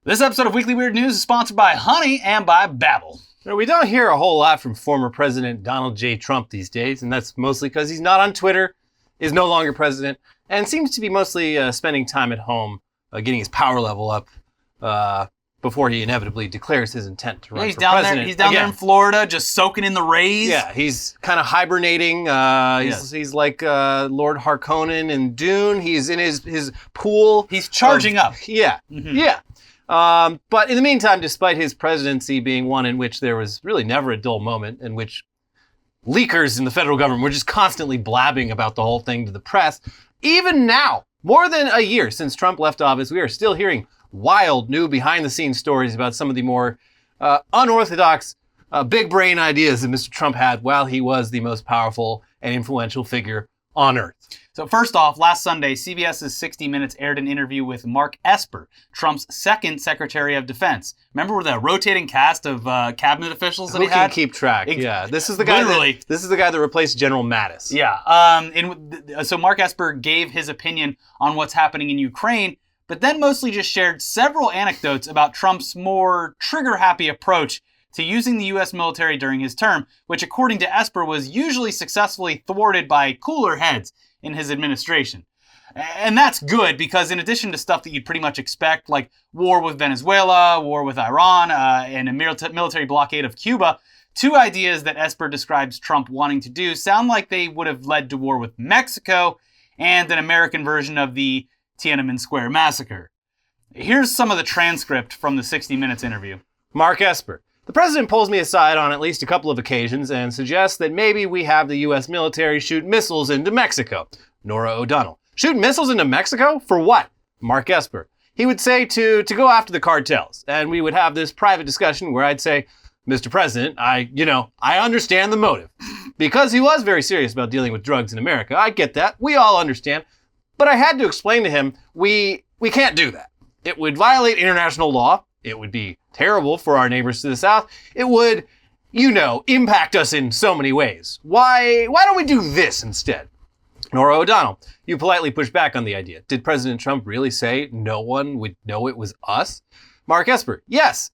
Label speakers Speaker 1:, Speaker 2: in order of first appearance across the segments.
Speaker 1: This episode of Weekly Weird News is sponsored by Honey and by Babbel.
Speaker 2: We don't hear a whole lot from former President Donald J. Trump these days, and that's mostly because he's not on Twitter, is no longer president, and seems to be mostly spending time at home getting his power level up before he inevitably declares his intent to run for president.
Speaker 1: He's down there in Florida, just soaking in the rays.
Speaker 2: Yeah, he's kind of hibernating. He's like Lord Harkonnen in Dune. He's in his pool.
Speaker 1: He's charging up.
Speaker 2: Yeah, yeah. But in the meantime, despite his presidency being one in which there was really never a dull moment, in which leakers in the federal government were just constantly blabbing about the whole thing to the press, even now, more than a year since Trump left office, we are still hearing wild new behind-the-scenes stories about some of the more unorthodox, big brain ideas that Mr. Trump had while he was the most powerful and influential figure on Earth.
Speaker 1: So first off, last Sunday, CBS's 60 Minutes aired an interview with Mark Esper, Trump's second Secretary of Defense. Remember the rotating cast of cabinet officials that he had?
Speaker 2: Who can keep track? Yeah, this is the guy. This is the guy that replaced General Mattis.
Speaker 1: Yeah. So Mark Esper gave his opinion on what's happening in Ukraine, but then mostly just shared several anecdotes about Trump's more trigger-happy approach to using the U.S. military during his term, which according to Esper was usually successfully thwarted by cooler heads in his administration. And that's good because in addition to stuff that you'd pretty much expect, like war with Venezuela, war with Iran, and a military blockade of Cuba, two ideas that Esper describes Trump wanting to do sound like they would have led to war with Mexico and an American version of the Tiananmen Square massacre. Here's some of the transcript from the 60 Minutes interview.
Speaker 2: Mark Esper. The president pulls me aside on at least a couple of occasions and suggests that maybe we have the U.S. military shoot missiles into Mexico. Nora O'Donnell. Shoot missiles into Mexico? For what? Mark Esper. He would say to go after the cartels, and we would have this private discussion where I'd say, Mr. President, I understand the motive. Because he was very serious about dealing with drugs in America. I get that. We all understand. But I had to explain to him, we can't do that. It would violate international law. It would be terrible for our neighbors to the south. It would, impact us in so many ways. Why don't we do this instead? Nora O'Donnell, you politely push back on the idea. Did President Trump really say no one would know it was us? Mark Esper, yes,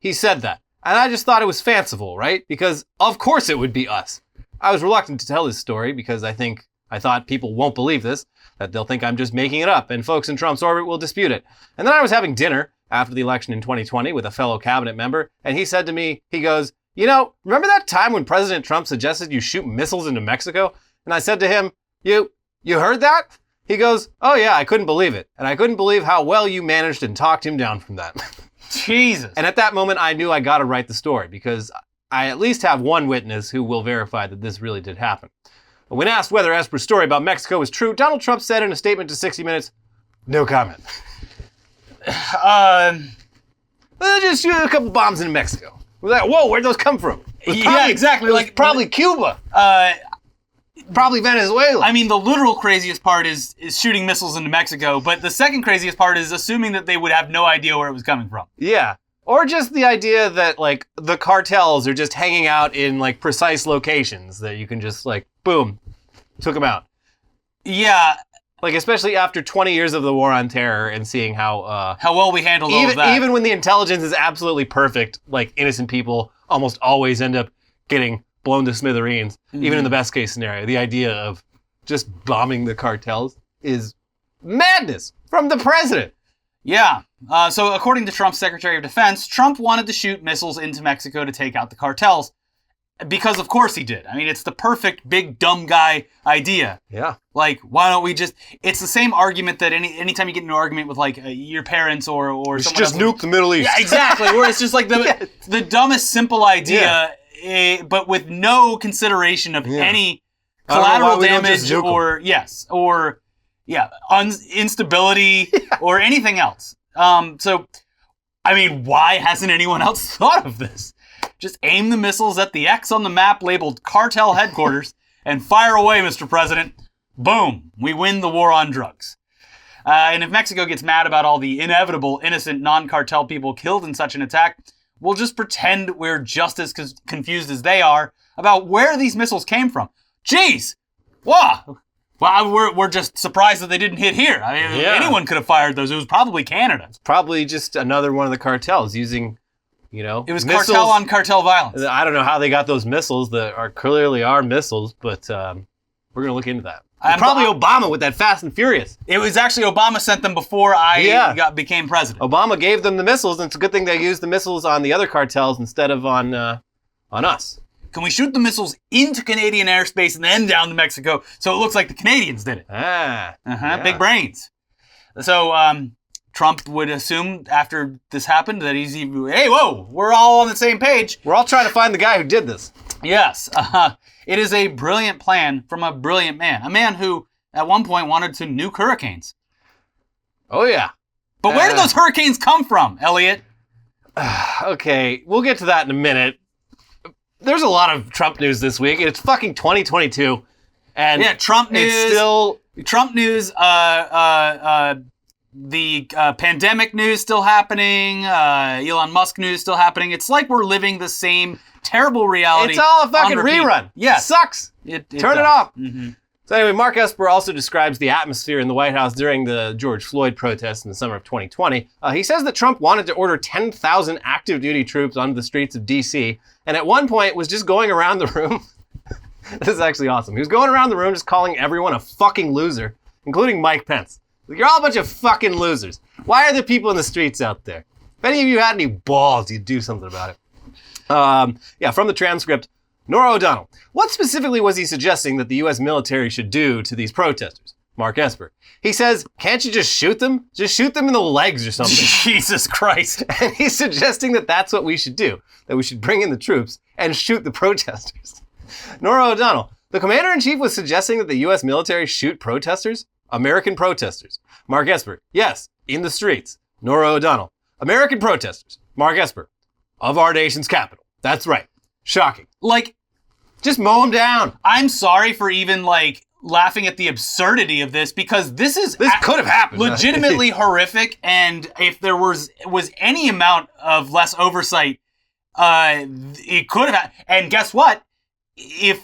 Speaker 2: he said that. And I just thought it was fanciful, right? Because of course it would be us. I was reluctant to tell this story because I thought people won't believe this, that they'll think I'm just making it up and folks in Trump's orbit will dispute it. And then I was having dinner after the election in 2020 with a fellow cabinet member, and he said to me, he goes, remember that time when President Trump suggested you shoot missiles into Mexico? And I said to him, you heard that? He goes, oh yeah, I couldn't believe it. And I couldn't believe how well you managed and talked him down from that.
Speaker 1: Jesus.
Speaker 2: And at that moment, I knew I got to write the story because I at least have one witness who will verify that this really did happen. But when asked whether Esper's story about Mexico was true, Donald Trump said in a statement to 60 Minutes, no comment. Just shoot a couple bombs in Mexico. Was like, whoa, where'd those come from?
Speaker 1: Exactly.
Speaker 2: Probably Cuba. Probably Venezuela.
Speaker 1: I mean, the literal craziest part is shooting missiles into Mexico, but the second craziest part is assuming that they would have no idea where it was coming from.
Speaker 2: Yeah. Or just the idea that, the cartels are just hanging out in, precise locations that you can just, boom, took them out.
Speaker 1: Yeah.
Speaker 2: Especially after 20 years of the war on terror and seeing how
Speaker 1: well we handled all of that.
Speaker 2: Even when the intelligence is absolutely perfect, innocent people almost always end up getting blown to smithereens, even in the best case scenario. The idea of just bombing the cartels is madness from the president.
Speaker 1: Yeah. So according to Trump's Secretary of Defense, Trump wanted to shoot missiles into Mexico to take out the cartels. Because of course he did. I mean, it's the perfect big dumb guy idea.
Speaker 2: Yeah.
Speaker 1: Why don't we just... It's the same argument that anytime you get in an argument with, your parents or someone else...
Speaker 2: Just nuke the Middle East.
Speaker 1: Yeah, exactly. Where it's just the dumbest simple idea, but with no consideration of any collateral damage or... Yes. Or, instability or anything else. So, I mean, why hasn't anyone else thought of this? Just aim the missiles at the X on the map labeled cartel headquarters and fire away, Mr. President. Boom. We win the war on drugs. And if Mexico gets mad about all the inevitable innocent non-cartel people killed in such an attack, we'll just pretend we're just as confused as they are about where these missiles came from. Jeez! Wow! Well, we're just surprised that they didn't hit here. I mean, anyone could have fired those. It was probably Canada.
Speaker 2: Probably just another one of the cartels using,
Speaker 1: It was
Speaker 2: missiles.
Speaker 1: cartel on cartel violence.
Speaker 2: I don't know how they got those missiles that are clearly our missiles, but we're going to look into that. Probably Obama with that Fast and Furious.
Speaker 1: It was actually Obama sent them before I became president.
Speaker 2: Obama gave them the missiles, and it's a good thing they used the missiles on the other cartels instead of on us.
Speaker 1: Can we shoot the missiles into Canadian airspace and then down to Mexico so it looks like the Canadians did it? Big brains. So Trump would assume after this happened that hey, whoa, we're all on the same page.
Speaker 2: We're all trying to find the guy who did this.
Speaker 1: Yes. It is a brilliant plan from a brilliant man. A man who, at one point, wanted to nuke hurricanes.
Speaker 2: Oh, yeah.
Speaker 1: But where did those hurricanes come from, Elliot?
Speaker 2: Okay, we'll get to that in a minute. There's a lot of Trump news this week. It's fucking 2022. And
Speaker 1: Trump news.
Speaker 2: It's still...
Speaker 1: Trump news, the pandemic news still happening, Elon Musk news still happening. It's like we're living the same terrible reality.
Speaker 2: It's all a fucking rerun.
Speaker 1: Yeah.
Speaker 2: It sucks.
Speaker 1: Turn
Speaker 2: it off. Mm-hmm. So anyway, Mark Esper also describes the atmosphere in the White House during the George Floyd protests in the summer of 2020. He says that Trump wanted to order 10,000 active duty troops onto the streets of D.C. and at one point was just going around the room. This is actually awesome. He was going around the room just calling everyone a fucking loser, including Mike Pence. You're all a bunch of fucking losers. Why are there people in the streets out there? If any of you had any balls, you'd do something about it. From the transcript, Nora O'Donnell. What specifically was he suggesting that the U.S. military should do to these protesters? Mark Esper. He says, can't you just shoot them? Just shoot them in the legs or something.
Speaker 1: Jesus Christ.
Speaker 2: And he's suggesting that that's what we should do, that we should bring in the troops and shoot the protesters. Nora O'Donnell. The commander-in-chief was suggesting that the U.S. military shoot protesters? American protesters. Mark Esper. Yes, in the streets. Nora O'Donnell. American protesters. Mark Esper. Of our nation's capital. That's right. Shocking. Just mow them down.
Speaker 1: I'm sorry for even, laughing at the absurdity of this because this
Speaker 2: could have happened.
Speaker 1: Legitimately horrific, and if there was any amount of less oversight, it could have happened. And guess what? If,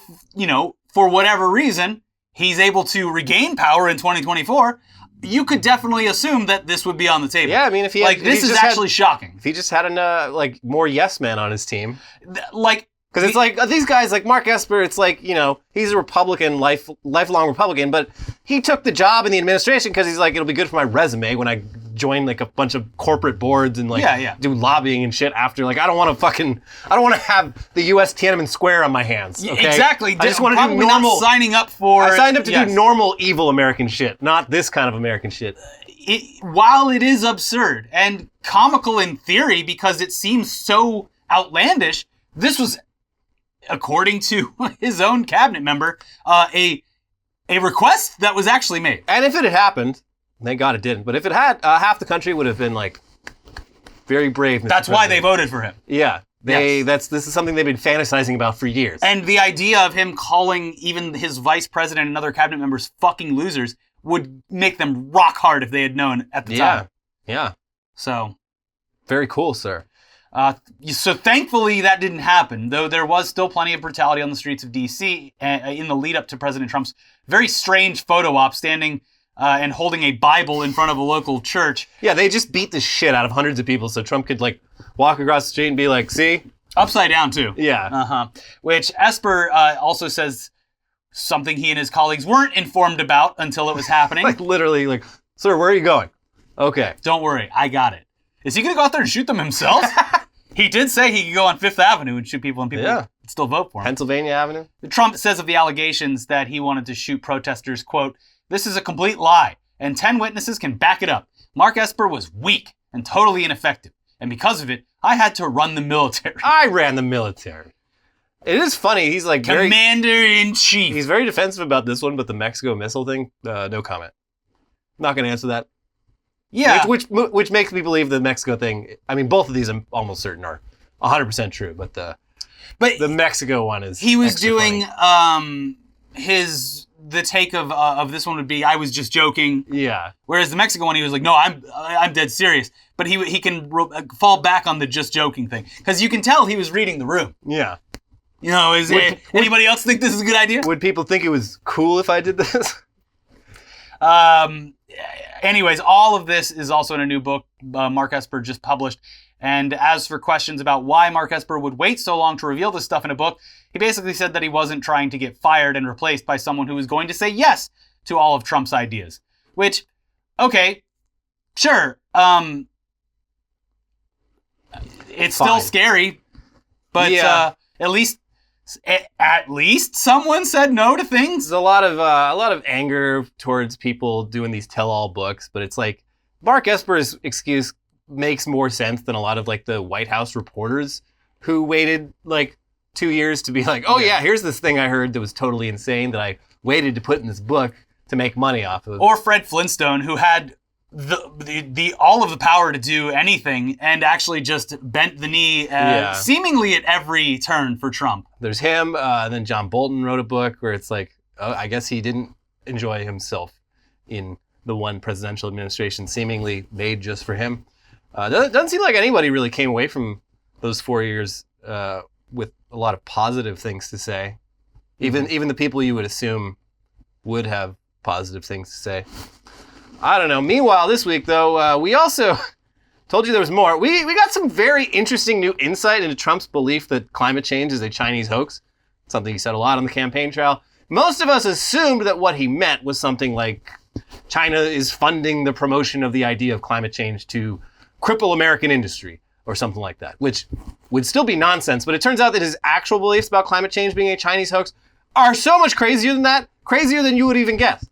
Speaker 1: for whatever reason, he's able to regain power in 2024, you could definitely assume that this would be on the table.
Speaker 2: Yeah, I mean, if he had,
Speaker 1: this is actually shocking.
Speaker 2: If he just had more yes men on his team, because it's these guys like Mark Esper. It's he's a Republican, lifelong Republican, but he took the job in the administration because he's it'll be good for my resume when I join a bunch of corporate boards and do lobbying and shit after. I don't want to have the U.S. Tiananmen Square on my hands. Okay?
Speaker 1: Exactly.
Speaker 2: I just want to do normal.
Speaker 1: Not signing up for.
Speaker 2: I signed up to do normal evil American shit, not this kind of American shit.
Speaker 1: While it is absurd and comical in theory because it seems so outlandish, this was, according to his own cabinet member, a request that was actually made.
Speaker 2: And if it had happened, thank God it didn't, but if it had, half the country would have been very brave.
Speaker 1: That's why they voted for him.
Speaker 2: Yeah. This is something they've been fantasizing about for years.
Speaker 1: And the idea of him calling even his vice president and other cabinet members fucking losers would make them rock hard if they had known at the time.
Speaker 2: Yeah.
Speaker 1: So.
Speaker 2: Very cool, sir.
Speaker 1: So thankfully that didn't happen, though there was still plenty of brutality on the streets of D.C. In the lead up to President Trump's very strange photo op standing and holding a Bible in front of a local church.
Speaker 2: Yeah, they just beat the shit out of hundreds of people so Trump could walk across the street and be see?
Speaker 1: Upside down too.
Speaker 2: Yeah.
Speaker 1: Which Esper also says something he and his colleagues weren't informed about until it was happening.
Speaker 2: Literally, sir, where are you going? Okay.
Speaker 1: Don't worry, I got it. Is he going to go out there and shoot them himself? He did say he could go on Fifth Avenue and shoot people and people would still vote for him.
Speaker 2: Pennsylvania Avenue?
Speaker 1: Trump says of the allegations that he wanted to shoot protesters, quote, "This is a complete lie, and 10 witnesses can back it up. Mark Esper was weak and totally ineffective, and because of it, I had to run the military."
Speaker 2: I ran the military. It is funny. He's
Speaker 1: Commander-in-Chief.
Speaker 2: He's very defensive about this one, but the Mexico missile thing, no comment. Not going to answer that.
Speaker 1: Yeah.
Speaker 2: Which makes me believe the Mexico thing, I mean, both of these I'm almost certain are 100% true, but the Mexico one is
Speaker 1: he was doing
Speaker 2: funny.
Speaker 1: The take of this one would be, I was just joking.
Speaker 2: Yeah.
Speaker 1: Whereas the Mexico one, he was like, no, I'm dead serious. But he can fall back on the just joking thing. Because you can tell he was reading the room.
Speaker 2: Yeah.
Speaker 1: Anybody else think this is a good idea?
Speaker 2: Would people think it was cool if I did this?
Speaker 1: Anyways, all of this is also in a new book Mark Esper just published. And as for questions about why Mark Esper would wait so long to reveal this stuff in a book, he basically said that he wasn't trying to get fired and replaced by someone who was going to say yes to all of Trump's ideas. Which, okay, sure. It's
Speaker 2: Fine.
Speaker 1: still scary, but
Speaker 2: Yeah.
Speaker 1: at least someone said no to things.
Speaker 2: There's a lot of anger towards people doing these tell-all books, but it's like Mark Esper's excuse makes more sense than a lot of like the White House reporters who waited like 2 years to be like, oh yeah, here's this thing I heard that was totally insane that I waited to put in this book to make money off of.
Speaker 1: Or Fred Flintstone, who had the all of the power to do anything and actually just bent the knee seemingly at every turn for Trump.
Speaker 2: There's him, then John Bolton wrote a book where it's like, oh, I guess he didn't enjoy himself in the one presidential administration seemingly made just for him. Doesn't seem like anybody really came away from those 4 years with a lot of positive things to say. Even the people you would assume would have positive things to say. I don't know. Meanwhile, this week, though, we also told you there was more. We got some very interesting new insight into Trump's belief that climate change is a Chinese hoax, something he said a lot on the campaign trail. Most of us assumed that what he meant was something like China is funding the promotion of the idea of climate change to cripple American industry or something like that, which would still be nonsense. But it turns out that his actual beliefs about climate change being a Chinese hoax are so much crazier than that, crazier than you would even guess.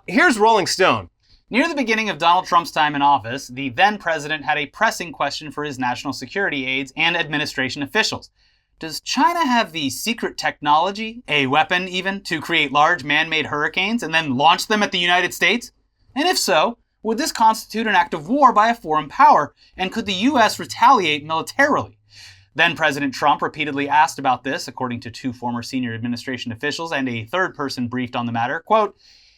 Speaker 2: Here's Rolling Stone.
Speaker 1: Near the beginning of Donald Trump's time in office, the then president had a pressing question for his national security aides and administration officials. Does China have the secret technology, a weapon even, to create large man-made hurricanes and then launch them at the United States? And if so, would this constitute an act of war by a foreign power? And could the U.S. retaliate militarily? Then President Trump repeatedly asked about this, according to two former senior administration officials and a third person briefed on the matter. Quote,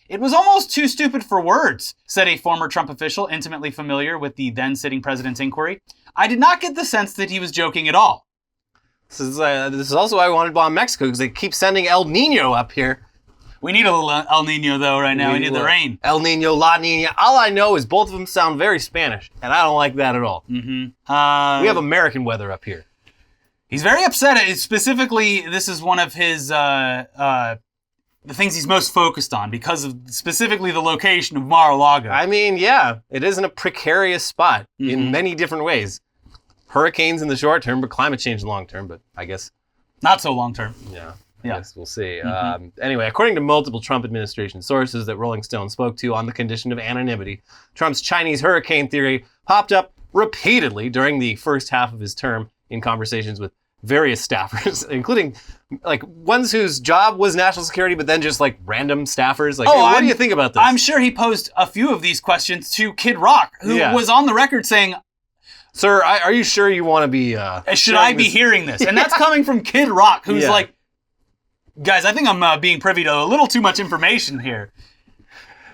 Speaker 1: "It was almost too stupid for words," said a former Trump official intimately familiar with the then sitting president's inquiry. "I did not get the sense that he was joking at all."
Speaker 2: This is also why I wanted to bomb Mexico, because they keep sending El Nino up here.
Speaker 1: We need a little El Nino, though, right now. We need the rain.
Speaker 2: El Nino, La Nina. All I know is both of them sound very Spanish, and I don't like that at all. We have American weather up here.
Speaker 1: He's very upset. Specifically, this is one of his the things he's most focused on because of specifically the location of Mar-a-Lago.
Speaker 2: I mean, yeah, it isn't a precarious spot in many different ways. Hurricanes in the short term, but climate change in the long term. But I guess
Speaker 1: not so long term.
Speaker 2: Yeah. I guess we'll see. Anyway, according to multiple Trump administration sources that Rolling Stone spoke to on the condition of anonymity, Trump's Chinese hurricane theory popped up repeatedly during the first half of his term in conversations with various staffers, including like ones whose job was national security, but then just like random staffers. Like, hey, what do you think about this?
Speaker 1: I'm sure he posed a few of these questions to Kid Rock, who was on the record saying,
Speaker 2: "Sir, are you sure you want to be...
Speaker 1: should I be hearing this?" And that's coming from Kid Rock, who's like, guys, I think I'm being privy to a little too much information here.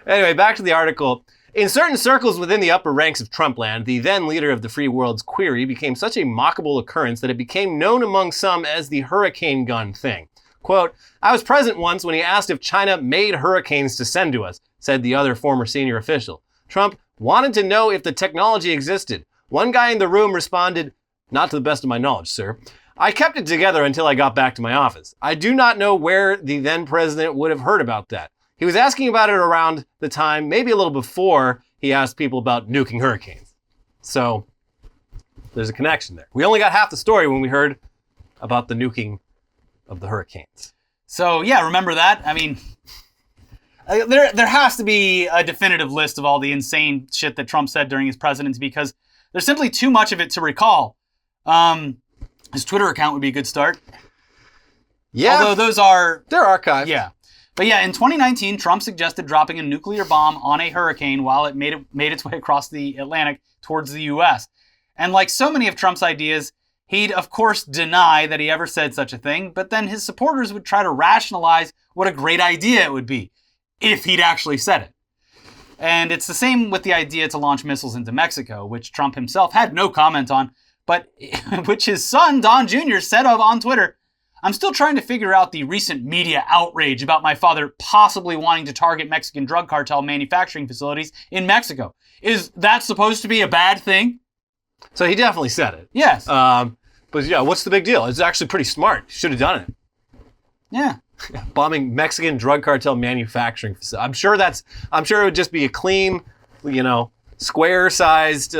Speaker 2: Anyway, back to the article. In certain circles within the upper ranks of Trumpland, the then leader of the free world's query became such a mockable occurrence that it became known among some as the hurricane gun thing. Quote, "I was present once when he asked if China made hurricanes to send to us," said the other former senior official. Trump wanted to know if the technology existed. One guy in the room responded, "Not to the best of my knowledge, sir. I kept it together until I got back to my office. I do not know where the then president would have heard about that. He was asking about it around the time, maybe a little before, he asked people about nuking hurricanes." So there's a connection there. We only got half the story when we heard about the nuking of the hurricanes.
Speaker 1: So yeah, remember that? I mean, there has to be a definitive list of all the insane shit that Trump said during his presidency because there's simply too much of it to recall. His Twitter account would be a good start.
Speaker 2: Yeah.
Speaker 1: Although
Speaker 2: they're archived.
Speaker 1: Yeah. But yeah, in 2019, Trump suggested dropping a nuclear bomb on a hurricane while it made its way across the Atlantic towards the U.S. And like so many of Trump's ideas, he'd of course deny that he ever said such a thing, but then his supporters would try to rationalize what a great idea it would be if he'd actually said it. And it's the same with the idea to launch missiles into Mexico, which Trump himself had no comment on, but which his son, Don Jr., said of on Twitter, I'm still trying to figure out the recent media outrage about my father possibly wanting to target Mexican drug cartel manufacturing facilities in Mexico. Is that supposed to be a bad thing?
Speaker 2: So he definitely said it.
Speaker 1: Yes.
Speaker 2: But yeah, what's the big deal? It's actually pretty smart. Should have done it.
Speaker 1: Yeah.
Speaker 2: Bombing Mexican drug cartel manufacturing facility. I'm sure it would just be a clean, square-sized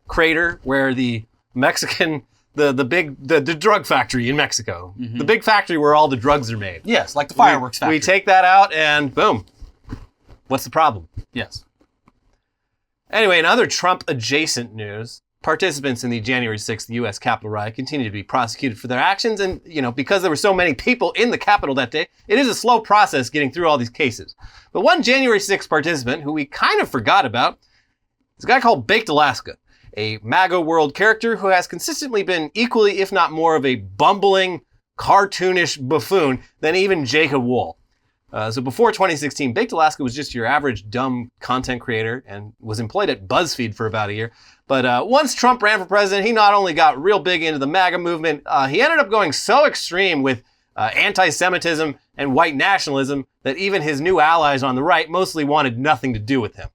Speaker 2: crater where the Mexican, the drug factory in Mexico, the big factory where all the drugs are made.
Speaker 1: Yes, like the fireworks factory.
Speaker 2: We take that out and boom. What's the problem?
Speaker 1: Yes.
Speaker 2: Anyway, in other Trump-adjacent news, participants in the January 6th U.S. Capitol riot continue to be prosecuted for their actions. And, because there were so many people in the Capitol that day, it is a slow process getting through all these cases. But one January 6th participant who we kind of forgot about is a guy called Baked Alaska, a MAGA world character who has consistently been equally, if not more, of a bumbling, cartoonish buffoon than even Jacob Wohl. So before 2016, Baked Alaska was just your average dumb content creator and was employed at BuzzFeed for about a year. But once Trump ran for president, he not only got real big into the MAGA movement, he ended up going so extreme with anti-Semitism and white nationalism that even his new allies on the right mostly wanted nothing to do with him.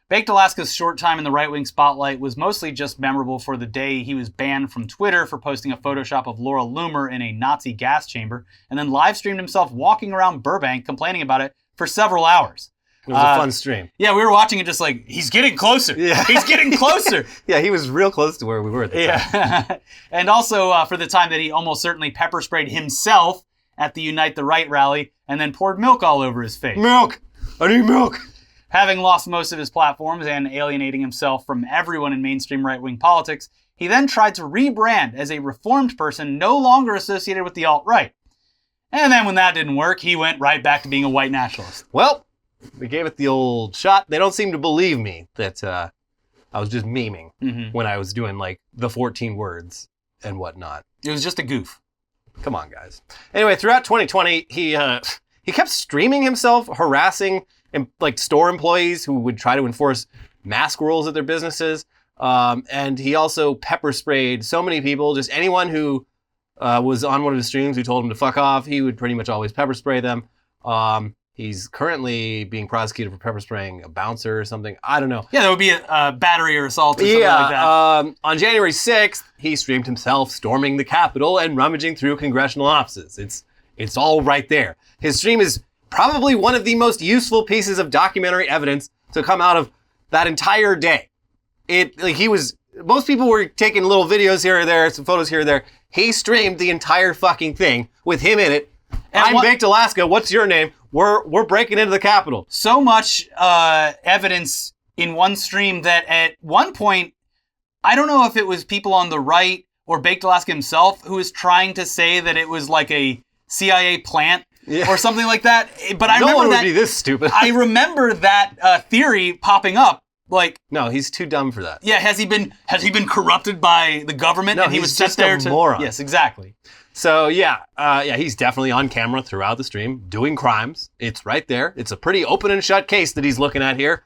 Speaker 1: Baked Alaska's short time in the right-wing spotlight was mostly just memorable for the day he was banned from Twitter for posting a Photoshop of Laura Loomer in a Nazi gas chamber, and then live-streamed himself walking around Burbank complaining about it for several hours.
Speaker 2: It was a fun stream.
Speaker 1: Yeah, we were watching it just like, he's getting closer. Yeah. He's getting closer.
Speaker 2: Yeah, he was real close to where we were at the time.
Speaker 1: And also for the time that he almost certainly pepper sprayed himself at the Unite the Right rally and then poured milk all over his face.
Speaker 2: Milk! I need milk!
Speaker 1: Having lost most of his platforms and alienating himself from everyone in mainstream right-wing politics, he then tried to rebrand as a reformed person no longer associated with the alt-right. And then when that didn't work, he went right back to being a white nationalist.
Speaker 2: Well, we gave it the old shot. They don't seem to believe me that I was just memeing when I was doing like the 14 words and whatnot.
Speaker 1: It was just a goof.
Speaker 2: Come on, guys. Anyway, throughout 2020, he kept streaming himself, harassing store employees who would try to enforce mask rules at their businesses. And he also pepper sprayed so many people, just anyone who was on one of his streams who told him to fuck off, he would pretty much always pepper spray them. He's currently being prosecuted for pepper spraying a bouncer or something. I don't know.
Speaker 1: Yeah, there would be a battery or assault or something like that.
Speaker 2: On January 6th, he streamed himself storming the Capitol and rummaging through congressional offices. It's all right there. His stream is probably one of the most useful pieces of documentary evidence to come out of that entire day. Most people were taking little videos here or there, some photos here or there. He streamed the entire fucking thing with him in it. I'm Baked Alaska. What's your name? We're breaking into the Capitol.
Speaker 1: So much evidence in one stream that at one point, I don't know if it was people on the right or Baked Alaska himself who was trying to say that it was like a CIA plant or something like that. But I remember
Speaker 2: no one
Speaker 1: that
Speaker 2: would be this stupid.
Speaker 1: I remember that theory popping up. Like,
Speaker 2: no, he's too dumb for that.
Speaker 1: Yeah, has he been corrupted by the government?
Speaker 2: No,
Speaker 1: and he was
Speaker 2: just
Speaker 1: there
Speaker 2: a moron.
Speaker 1: Yes, exactly.
Speaker 2: So he's definitely on camera throughout the stream doing crimes. It's right there. It's a pretty open and shut case that he's looking at here.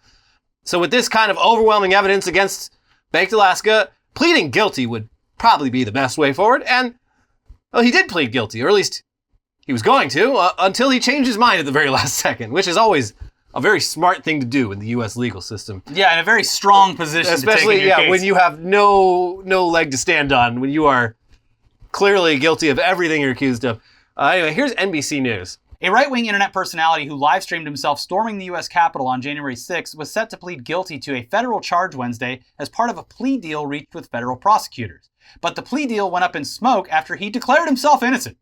Speaker 2: So with this kind of overwhelming evidence against Baked Alaska, pleading guilty would probably be the best way forward. And he did plead guilty, or at least he was going to, until he changed his mind at the very last second, which is always a very smart thing to do in the U.S. legal system.
Speaker 1: Yeah, and a very strong position
Speaker 2: especially,
Speaker 1: to take in your case.
Speaker 2: When you have no leg to stand on, when you are clearly guilty of everything you're accused of. Anyway, here's NBC News.
Speaker 1: A right-wing internet personality who live-streamed himself storming the U.S. Capitol on January 6th was set to plead guilty to a federal charge Wednesday as part of a plea deal reached with federal prosecutors. But the plea deal went up in smoke after he declared himself innocent.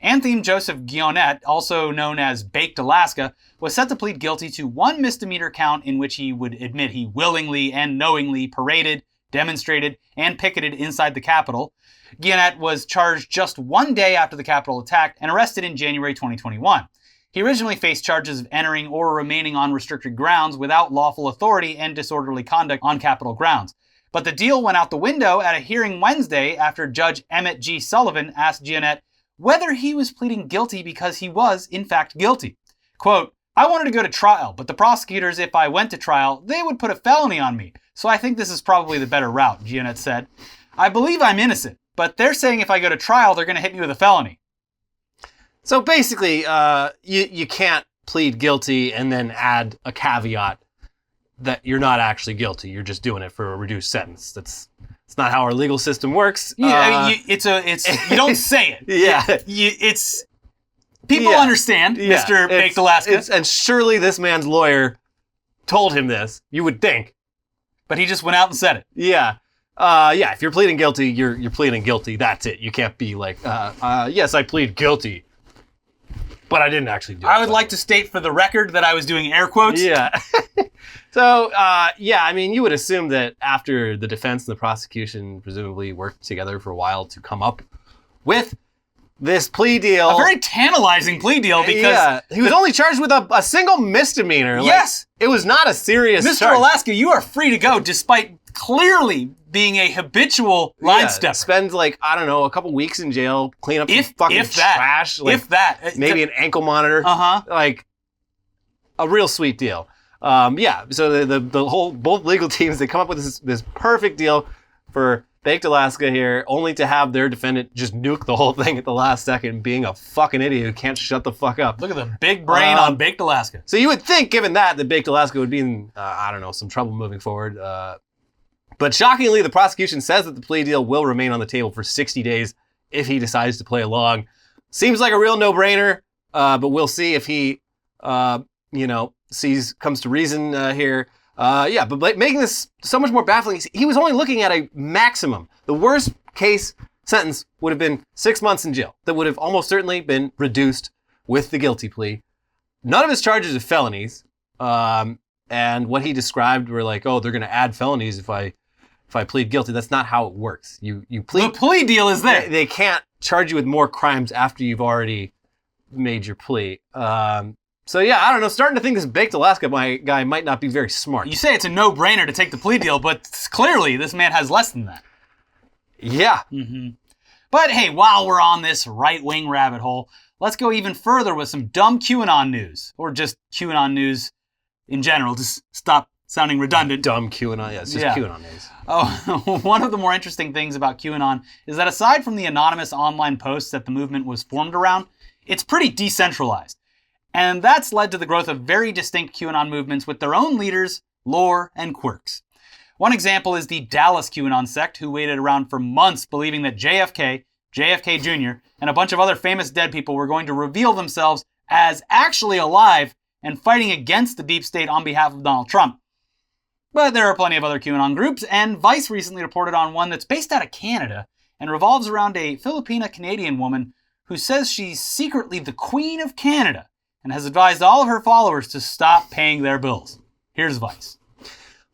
Speaker 1: Anthony Joseph Guionet, also known as Baked Alaska, was set to plead guilty to one misdemeanor count in which he would admit he willingly and knowingly paraded, demonstrated, and picketed inside the Capitol. Guionet was charged just one day after the Capitol attack and arrested in January 2021. He originally faced charges of entering or remaining on restricted grounds without lawful authority and disorderly conduct on Capitol grounds. But the deal went out the window at a hearing Wednesday after Judge Emmett G. Sullivan asked Guionet whether he was pleading guilty because he was, in fact, guilty. Quote, "I wanted to go to trial, but the prosecutors, if I went to trial, they would put a felony on me. So I think this is probably the better route," Guionet said. "I believe I'm innocent, but they're saying if I go to trial, they're going to hit me with a felony."
Speaker 2: So basically, you can't plead guilty and then add a caveat that you're not actually guilty. You're just doing it for a reduced sentence. That's not how our legal system works.
Speaker 1: Yeah, you don't say it.
Speaker 2: Yeah.
Speaker 1: It's people understand, Mr. Baked Alaska.
Speaker 2: And surely this man's lawyer told him this, you would think.
Speaker 1: But he just went out and said it.
Speaker 2: Yeah. If you're pleading guilty, you're pleading guilty. That's it. You can't be like, yes, I plead guilty, but I didn't actually do it.
Speaker 1: I would like to state for the record that I was doing air quotes.
Speaker 2: Yeah. So, I mean, you would assume that after the defense and the prosecution presumably worked together for a while to come up with this plea deal.
Speaker 1: A very tantalizing plea deal because...
Speaker 2: he was only charged with a single misdemeanor.
Speaker 1: Yes.
Speaker 2: It was not a serious
Speaker 1: Mr.
Speaker 2: charge.
Speaker 1: Alaska, you are free to go despite clearly being a habitual line stepper.
Speaker 2: Spend a couple weeks in jail, clean up some fucking trash. Maybe an ankle monitor. Like a real sweet deal. So both legal teams, they come up with this perfect deal for Baked Alaska here, only to have their defendant just nuke the whole thing at the last second, being a fucking idiot who can't shut the fuck up.
Speaker 1: Look at the big brain on Baked Alaska.
Speaker 2: So you would think, given that Baked Alaska would be in, some trouble moving forward. But shockingly, the prosecution says that the plea deal will remain on the table for 60 days if he decides to play along. Seems like a real no-brainer, but we'll see if he, comes to reason here. But making this so much more baffling, he was only looking at a maximum. The worst case sentence would have been 6 months in jail. That would have almost certainly been reduced with the guilty plea. None of his charges are felonies. And what he described were like, they're going to add felonies if I plead guilty. That's not how it works. You plead.
Speaker 1: The plea deal is there.
Speaker 2: They can't charge you with more crimes after you've already made your plea. Starting to think this Baked Alaska guy might not be very smart.
Speaker 1: You say it's a no-brainer to take the plea deal, but clearly this man has less than that.
Speaker 2: Yeah.
Speaker 1: Mm-hmm. But hey, while we're on this right-wing rabbit hole, let's go even further with some dumb QAnon news. Or just QAnon news in general. Just stop sounding redundant.
Speaker 2: Dumb QAnon, it's just QAnon news.
Speaker 1: One of the more interesting things about QAnon is that aside from the anonymous online posts that the movement was formed around, it's pretty decentralized. And that's led to the growth of very distinct QAnon movements with their own leaders, lore, and quirks. One example is the Dallas QAnon sect, who waited around for months believing that JFK Jr., and a bunch of other famous dead people were going to reveal themselves as actually alive and fighting against the deep state on behalf of Donald Trump. But there are plenty of other QAnon groups, and Vice recently reported on one that's based out of Canada and revolves around a Filipina-Canadian woman who says she's secretly the Queen of Canada and has advised all of her followers to stop paying their bills. Here's Vice.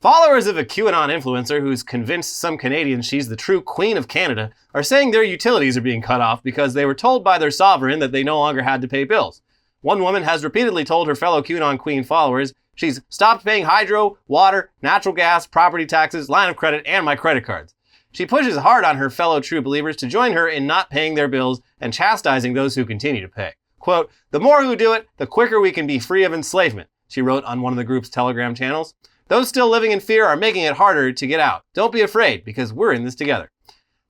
Speaker 2: Followers of a QAnon influencer who's convinced some Canadians she's the true Queen of Canada are saying their utilities are being cut off because they were told by their sovereign that they no longer had to pay bills. One woman has repeatedly told her fellow QAnon Queen followers she's stopped paying hydro, water, natural gas, property taxes, line of credit, and my credit cards. She pushes hard on her fellow true believers to join her in not paying their bills and chastising those who continue to pay. Quote, "The more who do it, the quicker we can be free of enslavement," she wrote on one of the group's Telegram channels. "Those still living in fear are making it harder to get out. Don't be afraid, because we're in this together."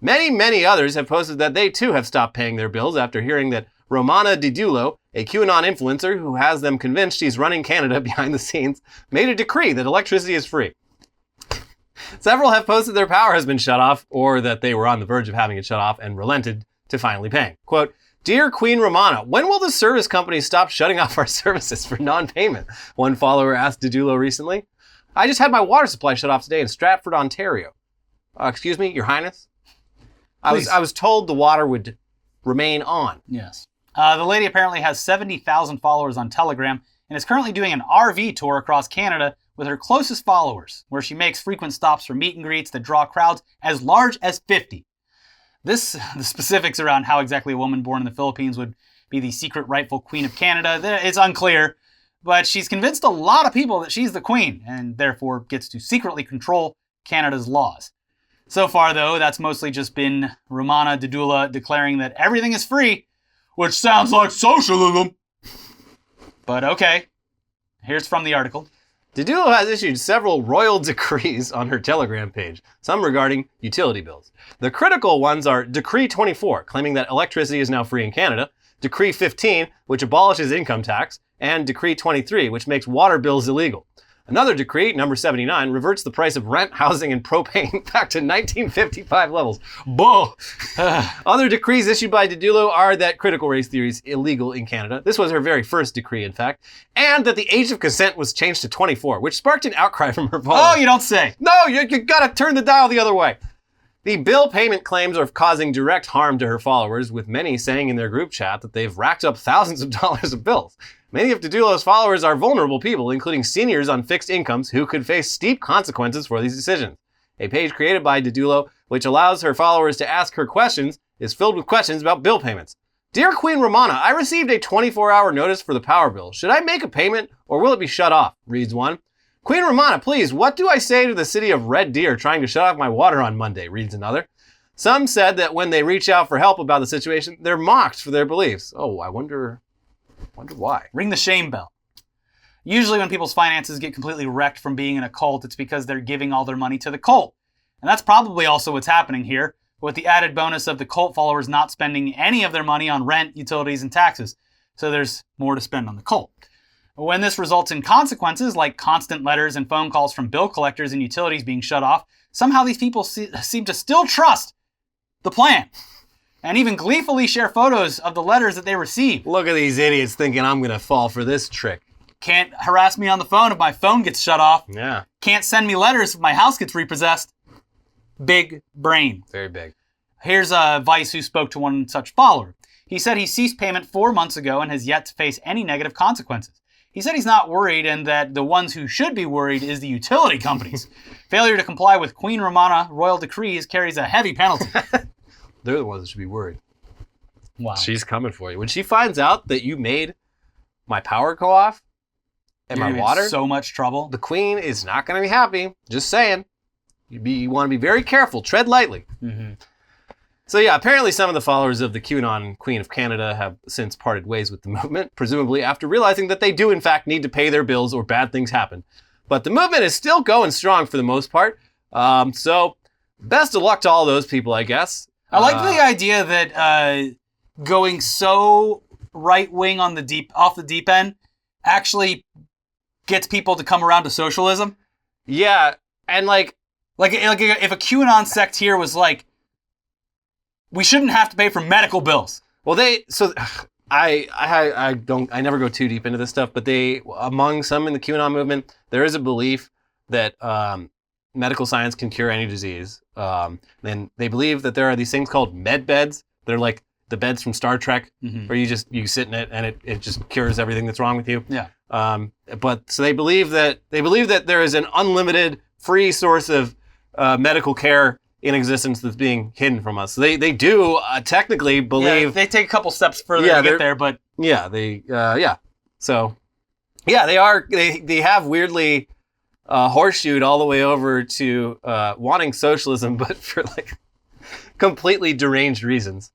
Speaker 2: Many, many others have posted that they too have stopped paying their bills after hearing that Romana Didulo, a QAnon influencer who has them convinced she's running Canada behind the scenes, made a decree that electricity is free. Several have posted their power has been shut off, or that they were on the verge of having it shut off and relented to finally paying. Quote, "Dear Queen Romana, when will the service companies stop shutting off our services for non-payment?" One follower asked Didulo recently. "I just had my water supply shut off today in Stratford, Ontario." Excuse me, Your Highness? I was told the water would remain on.
Speaker 1: Yes. The lady apparently has 70,000 followers on Telegram and is currently doing an RV tour across Canada with her closest followers, where she makes frequent stops for meet and greets that draw crowds as large as 50. The specifics around how exactly a woman born in the Philippines would be the secret rightful Queen of Canada, it's unclear, but she's convinced a lot of people that she's the Queen and therefore gets to secretly control Canada's laws. So far, though, that's mostly just been Romana Didulo declaring that everything is free, which sounds like socialism. But okay, here's from the article.
Speaker 2: Didulo has issued several royal decrees on her Telegram page, some regarding utility bills. The critical ones are Decree 24, claiming that electricity is now free in Canada, Decree 15, which abolishes income tax, and Decree 23, which makes water bills illegal. Another decree, number 79, reverts the price of rent, housing, and propane back to 1955 levels. Bull! Other decrees issued by Didulo are that critical race theory is illegal in Canada. This was her very first decree, in fact. And that the age of consent was changed to 24, which sparked an outcry from her followers.
Speaker 1: Oh, you don't say.
Speaker 2: No, you gotta turn the dial the other way. The bill payment claims are causing direct harm to her followers, with many saying in their group chat that they've racked up thousands of dollars of bills. Many of Didulo's followers are vulnerable people, including seniors on fixed incomes who could face steep consequences for these decisions. A page created by Didulo, which allows her followers to ask her questions, is filled with questions about bill payments. Dear Queen Romana, I received a 24-hour notice for the power bill. Should I make a payment or will it be shut off? Reads one. Queen Romana, please, what do I say to the city of Red Deer trying to shut off my water on Monday? Reads another. Some said that when they reach out for help about the situation, they're mocked for their beliefs. Oh, I wonder why.
Speaker 1: Ring the shame bell. Usually when people's finances get completely wrecked from being in a cult, it's because they're giving all their money to the cult. And that's probably also what's happening here, with the added bonus of the cult followers not spending any of their money on rent, utilities, and taxes. So there's more to spend on the cult. When this results in consequences like constant letters and phone calls from bill collectors and utilities being shut off, somehow these people seem to still trust the plan and even gleefully share photos of the letters that they receive.
Speaker 2: Look at these idiots thinking I'm going to fall for this trick.
Speaker 1: Can't harass me on the phone if my phone gets shut off.
Speaker 2: Yeah.
Speaker 1: Can't send me letters if my house gets repossessed. Big brain.
Speaker 2: Very big.
Speaker 1: Here's Vice, who spoke to one such follower. He said he ceased payment 4 months ago and has yet to face any negative consequences. He said he's not worried and that the ones who should be worried is the utility companies. Failure to comply with Queen Romana royal decrees carries a heavy penalty.
Speaker 2: They're the ones that should be worried.
Speaker 1: Wow.
Speaker 2: She's coming for you. When she finds out that you made my power go off and
Speaker 1: You're
Speaker 2: my
Speaker 1: in
Speaker 2: water,
Speaker 1: so much trouble.
Speaker 2: the queen is not going to be happy. Just saying. You want to be very careful. Tread lightly.
Speaker 1: Mm-hmm.
Speaker 2: So yeah, apparently some of the followers of the QAnon Queen of Canada have since parted ways with the movement, presumably after realizing that they do in fact need to pay their bills or bad things happen. But the movement is still going strong for the most part. So best of luck to all those people, I guess.
Speaker 1: I like the idea that going so right-wing on off the deep end actually gets people to come around to socialism.
Speaker 2: Yeah, and like
Speaker 1: if a QAnon sect here was like, we shouldn't have to pay for medical bills.
Speaker 2: Well, I never go too deep into this stuff, but among some in the QAnon movement, there is a belief that medical science can cure any disease. And they believe that there are these things called med beds. They're like the beds from Star Trek, where you sit in it and it just cures everything that's wrong with you.
Speaker 1: Yeah.
Speaker 2: But so they believe that there is an unlimited free source of medical care in existence that's being hidden from us. So they do technically believe.
Speaker 1: Yeah, they take a couple steps further to get there, but
Speaker 2: yeah, So yeah, they have weirdly horseshoed all the way over to wanting socialism, but for like completely deranged reasons.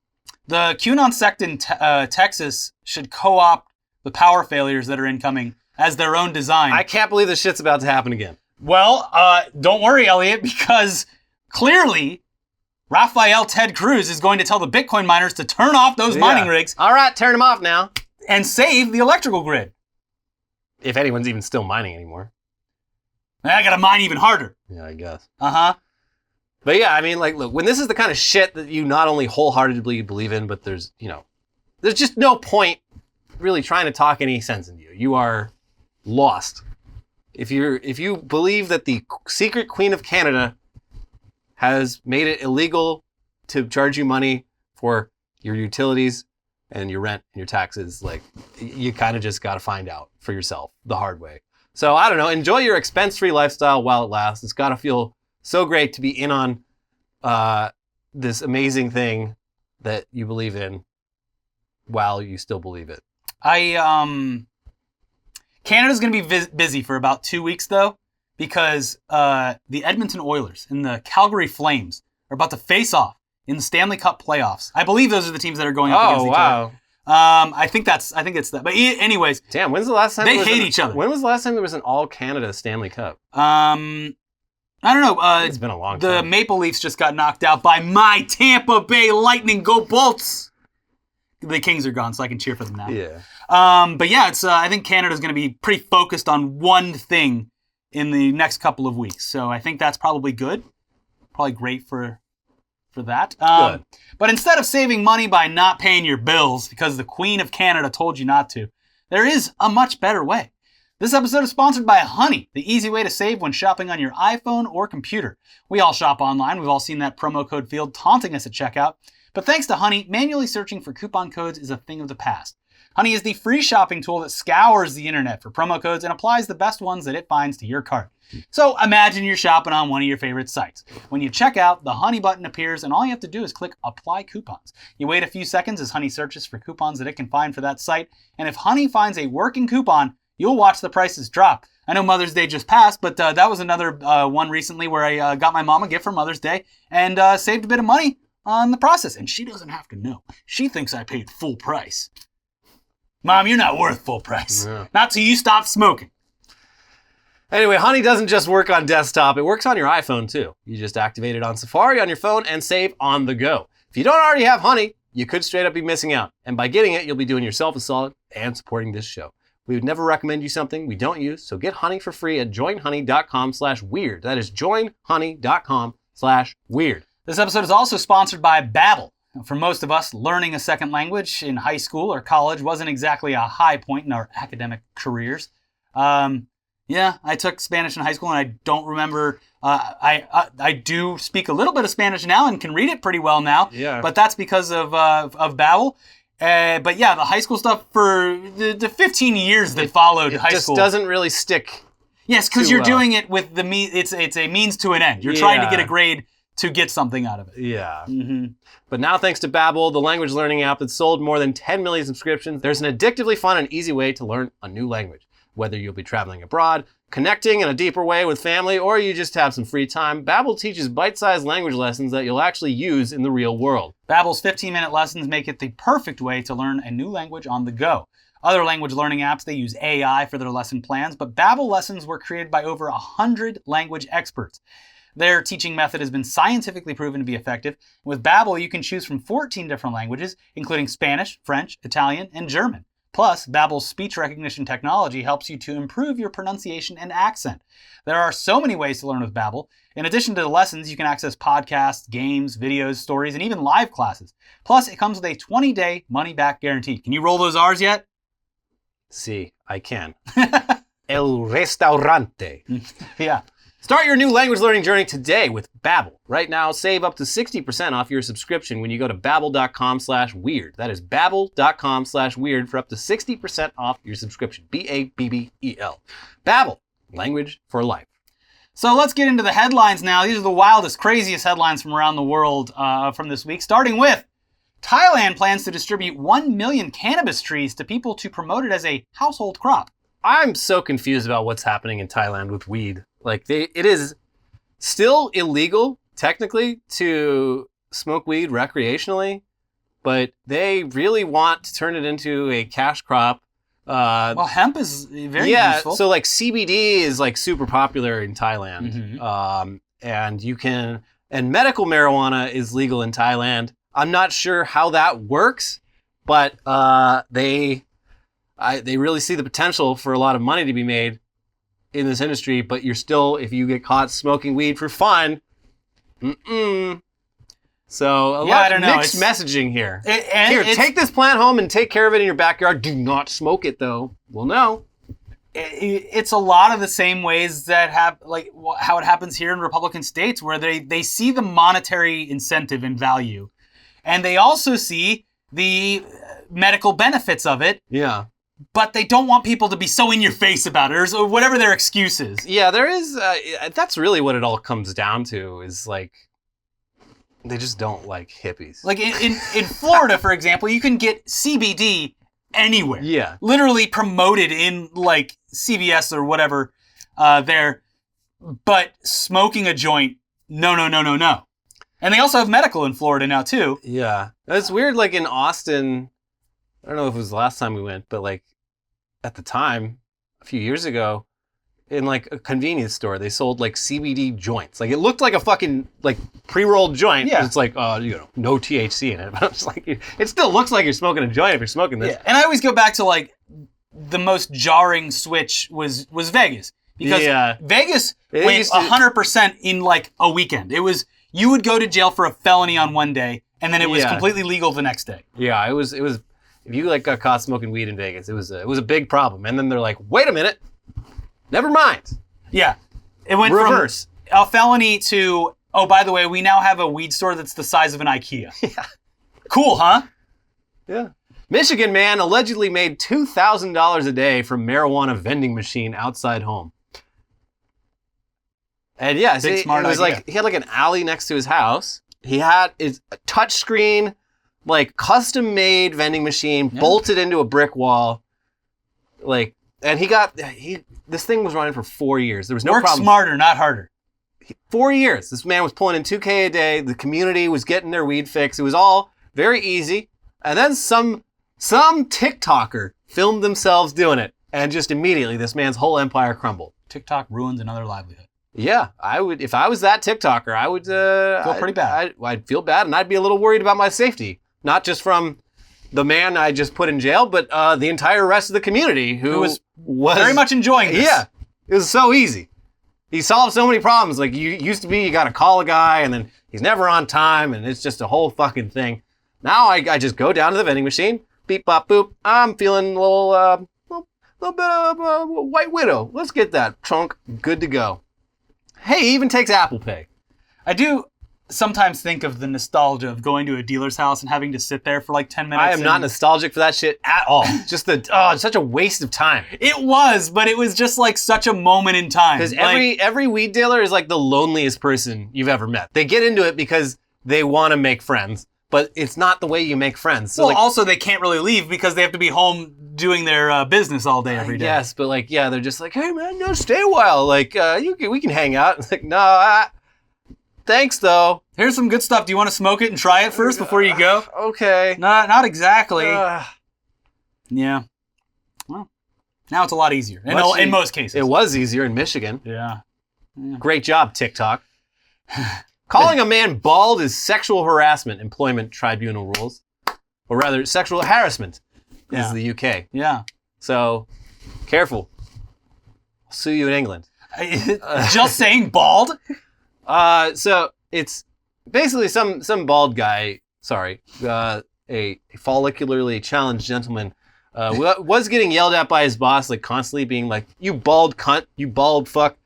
Speaker 1: The QAnon sect in Texas should co-opt the power failures that are incoming as their own design.
Speaker 2: I can't believe this shit's about to happen again.
Speaker 1: Well, don't worry, Elliot, because clearly Rafael Ted Cruz is going to tell the Bitcoin miners to turn off those mining rigs.
Speaker 2: All right, turn them off now.
Speaker 1: And save the electrical grid.
Speaker 2: If anyone's even still mining anymore.
Speaker 1: I gotta mine even harder.
Speaker 2: Yeah, I guess.
Speaker 1: Uh-huh.
Speaker 2: But yeah, I mean, like, look, when this is the kind of shit that you not only wholeheartedly believe in, but there's just no point really trying to talk any sense into you. You are lost. If you believe that the secret Queen of Canada has made it illegal to charge you money for your utilities and your rent and your taxes, like, you kind of just got to find out for yourself the hard way. So I don't know, enjoy your expense-free lifestyle while it lasts. It's got to feel so great to be in on this amazing thing that you believe in while you still believe it.
Speaker 1: Canada's going to be busy for about 2 weeks, though, because the Edmonton Oilers and the Calgary Flames are about to face off in the Stanley Cup playoffs. I believe those are the teams that are going up against each other. I think it's that. But anyways,
Speaker 2: damn, when's the last time
Speaker 1: they hate each other?
Speaker 2: When was the last time there was an All Canada Stanley Cup?
Speaker 1: I don't know.
Speaker 2: It's been a long
Speaker 1: The
Speaker 2: time.
Speaker 1: Maple Leafs just got knocked out by my Tampa Bay Lightning. Go Bolts! the Kings are gone, so I can cheer for them now.
Speaker 2: Yeah.
Speaker 1: But yeah, it's I think Canada's going to be pretty focused on one thing in the next couple of weeks. So I think that's probably good. Probably great for that.
Speaker 2: Good.
Speaker 1: But instead of saving money by not paying your bills because the Queen of Canada told you not to, there is a much better way. This episode is sponsored by Honey, the easy way to save when shopping on your iPhone or computer. We all shop online. We've all seen that promo code field taunting us at checkout. But thanks to Honey, manually searching for coupon codes is a thing of the past. Honey is the free shopping tool that scours the internet for promo codes and applies the best ones that it finds to your cart. So imagine you're shopping on one of your favorite sites. When you check out, the Honey button appears and all you have to do is click Apply Coupons. You wait a few seconds as Honey searches for coupons that it can find for that site, and if Honey finds a working coupon, you'll watch the prices drop. I know Mother's Day just passed, but that was another one recently where I got my mom a gift for Mother's Day and saved a bit of money on the process. And she doesn't have to know. She thinks I paid full price. Mom, you're not worth full price.
Speaker 2: Yeah.
Speaker 1: Not till you stop smoking.
Speaker 2: Anyway, Honey doesn't just work on desktop. It works on your iPhone, too. You just activate it on Safari on your phone and save on the go. If you don't already have Honey, you could straight up be missing out. And by getting it, you'll be doing yourself a solid and supporting this show. We would never recommend you something we don't use, so get Honey for free at joinhoney.com/weird. That is joinhoney.com/weird.
Speaker 1: This episode is also sponsored by Babbel. For most of us, learning a second language in high school or college wasn't exactly a high point in our academic careers. Yeah, I took Spanish in high school, and I don't remember. I do speak a little bit of Spanish now and can read it pretty well now.
Speaker 2: Yeah.
Speaker 1: But that's because of Babbel. But yeah, the high school stuff for the 15 years that followed high school.
Speaker 2: It just doesn't really stick.
Speaker 1: Yes, because you're doing it with it's a means to an end. You're trying to get a grade to get something out of it.
Speaker 2: Yeah.
Speaker 1: Mm-hmm.
Speaker 2: But now, thanks to Babbel, the language learning app that's sold more than 10 million subscriptions, there's an addictively fun and easy way to learn a new language. Whether you'll be traveling abroad, connecting in a deeper way with family, or you just have some free time, Babbel teaches bite-sized language lessons that you'll actually use in the real world.
Speaker 1: Babbel's 15-minute lessons make it the perfect way to learn a new language on the go. Other language learning apps, they use AI for their lesson plans, but Babbel lessons were created by over 100 language experts. Their teaching method has been scientifically proven to be effective. With Babbel, you can choose from 14 different languages, including Spanish, French, Italian, and German. Plus, Babbel's speech recognition technology helps you to improve your pronunciation and accent. There are so many ways to learn with Babbel. In addition to the lessons, you can access podcasts, games, videos, stories, and even live classes. Plus, it comes with a 20-day money-back guarantee. Can you roll those R's yet?
Speaker 2: See, I can. El restaurante.
Speaker 1: Yeah.
Speaker 2: Start your new language learning journey today with Babbel. Right now, save up to 60% off your subscription when you go to babbel.com/weird. That is babbel.com/weird for up to 60% off your subscription. Babbel. Babbel, language for life.
Speaker 1: So let's get into the headlines now. These are the wildest, craziest headlines from around the world from this week, starting with Thailand plans to distribute 1 million cannabis trees to people to promote it as a household crop.
Speaker 2: I'm so confused about what's happening in Thailand with weed. It is still illegal, technically, to smoke weed recreationally, but they really want to turn it into a cash crop.
Speaker 1: Well, hemp is very useful.
Speaker 2: So CBD is super popular in Thailand.
Speaker 1: Mm-hmm.
Speaker 2: And medical marijuana is legal in Thailand. I'm not sure how that works, but they really see the potential for a lot of money to be made in this industry, but you're still, if you get caught smoking weed for fun, So a lot of mixed messaging here. Take this plant home and take care of it in your backyard. Do not smoke it, though. Well, no.
Speaker 1: It's a lot of the same ways that how it happens here in Republican states, where they see the monetary incentive and value, and they also see the medical benefits of it.
Speaker 2: Yeah.
Speaker 1: But they don't want people to be so in your face about it, or whatever their excuse is.
Speaker 2: Yeah, there is. That's really what it all comes down to. Is they just don't like hippies.
Speaker 1: Like in Florida, for example, you can get CBD anywhere.
Speaker 2: Yeah.
Speaker 1: Literally promoted in CVS or whatever there. But smoking a joint, no. And they also have medical in Florida now too.
Speaker 2: Yeah. It's weird, in Austin, I don't know if it was the last time we went, but at the time, a few years ago, in like a convenience store. They sold like CBD joints. Like it looked like a fucking like pre-rolled joint.
Speaker 1: Yeah.
Speaker 2: It's like, no THC in it. But I'm just like, it still looks like you're smoking a joint if you're smoking this.
Speaker 1: Yeah. And I always go back to like the most jarring switch was Vegas. Because Vegas went 100% in like a weekend. It was, you would go to jail for a felony on one day, and then it was completely legal the next day.
Speaker 2: Yeah, it was. If you like got caught smoking weed in Vegas, it was a big problem. And then they're like, wait a minute, never mind.
Speaker 1: Yeah, it went
Speaker 2: reverse
Speaker 1: from a felony to, oh, by the way, we now have a weed store that's the size of an IKEA.
Speaker 2: Yeah,
Speaker 1: cool, huh?
Speaker 2: Yeah. Michigan man allegedly made $2,000 a day from marijuana vending machine outside home. And yeah, so it was like he had like an alley next to his house. He had his touchscreen, like custom-made vending machine bolted into a brick wall. Like, and this thing was running for 4 years. There was no problem.
Speaker 1: Work smarter, not harder.
Speaker 2: 4 years. This man was pulling in $2K a day. The community was getting their weed fix. It was all very easy. And then some TikToker filmed themselves doing it, and just immediately this man's whole empire crumbled.
Speaker 1: TikTok ruins another livelihood.
Speaker 2: Yeah, I would. If I was that TikToker, I would
Speaker 1: feel pretty bad.
Speaker 2: I'd feel bad, and I'd be a little worried about my safety, not just from the man I just put in jail, but the entire rest of the community who was
Speaker 1: very much enjoying this.
Speaker 2: Yeah, it was so easy. He solved so many problems. Like you used to be, you got to call a guy, and then he's never on time, and it's just a whole fucking thing. Now I just go down to the vending machine, beep, bop, boop. I'm feeling a little bit of White Widow. Let's get that trunk good to go. Hey, he even takes Apple Pay.
Speaker 1: I do sometimes think of the nostalgia of going to a dealer's house and having to sit there for like 10 minutes.
Speaker 2: I am not nostalgic for that shit at all. Just it's such a waste of time.
Speaker 1: It was, but it was just like such a moment in time.
Speaker 2: Because every weed dealer is like the loneliest person you've ever met. They get into it because they want to make friends, but it's not the way you make friends. So
Speaker 1: also they can't really leave because they have to be home doing their business all day every day.
Speaker 2: Yes, but like, yeah, they're just like, hey man, no, stay a while. Like, we can hang out. It's like, no, thanks though.
Speaker 1: Here's some good stuff. Do you want to smoke it and try it first before you go?
Speaker 2: Okay.
Speaker 1: Not exactly. Yeah. Well, now it's a lot easier in most cases.
Speaker 2: It was easier in Michigan.
Speaker 1: Yeah.
Speaker 2: Great job, TikTok. Calling a man bald is sexual harassment, employment tribunal rules. Or rather, sexual harassment is the UK.
Speaker 1: Yeah.
Speaker 2: So, careful. I'll sue you in England.
Speaker 1: Just saying bald?
Speaker 2: So, it's basically some bald guy, a follicularly challenged gentleman, was getting yelled at by his boss, like constantly being like, you bald cunt, you bald fuck.